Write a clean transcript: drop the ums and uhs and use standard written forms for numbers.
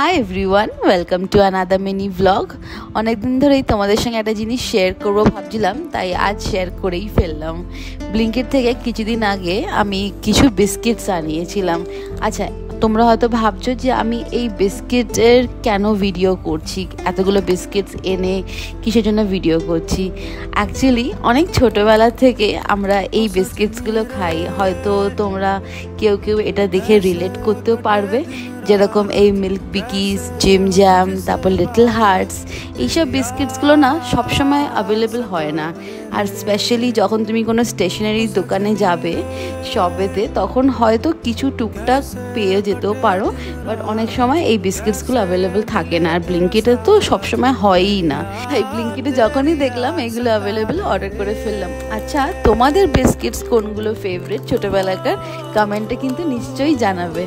Hi everyone, welcome to another mini blog. অনেকদিন ধরেই তোমাদের সঙ্গে একটা জিনিস শেয়ার করবো ভাবছিলাম, তাই আজ শেয়ার করেই ফেললাম। ব্লিঙ্কিট থেকে কিছুদিন আগে আমি কিছু বিস্কিটস আনিয়েছিলাম। আচ্ছা, তোমরা হয়তো ভাবছো যে আমি এই বিস্কিটের কেন ভিডিও করছি, এতগুলো বিস্কিটস এনে কিসের জন্য ভিডিও করছি। অ্যাকচুয়ালি অনেক ছোটোবেলা থেকে আমরা এই বিস্কিটসগুলো খাই। হয়তো তোমরা কেউ কেউ এটা দেখে রিলেট করতেও পারবে, যেরকম এই মিল্ক বিকিস, জিম জ্যাম, তারপর লিটল হার্টস, এইসব বিস্কিটসগুলো না সবসময় অ্যাভেলেবেল হয় না। আর স্পেশালি যখন তুমি কোনো স্টেশনারি দোকানে যাবে শপেতে, তখন হয়তো কিছু টুকটাক পেয়ে যেতেও পারো, বাট অনেক সময় এই বিস্কিটসগুলো অ্যাভেলেবেল থাকে না। আর ব্লিঙ্কিটে তো সবসময় হয়ই না। এই ব্লিঙ্কিটে যখনই দেখলাম এগুলো অ্যাভেলেবেল, অর্ডার করে ফেললাম। আচ্ছা, তোমাদের বিস্কিটস কোনগুলো ফেভারিট ছোটোবেলাকার? কমেন্টে কিন্তু নিশ্চয়ই জানাবে।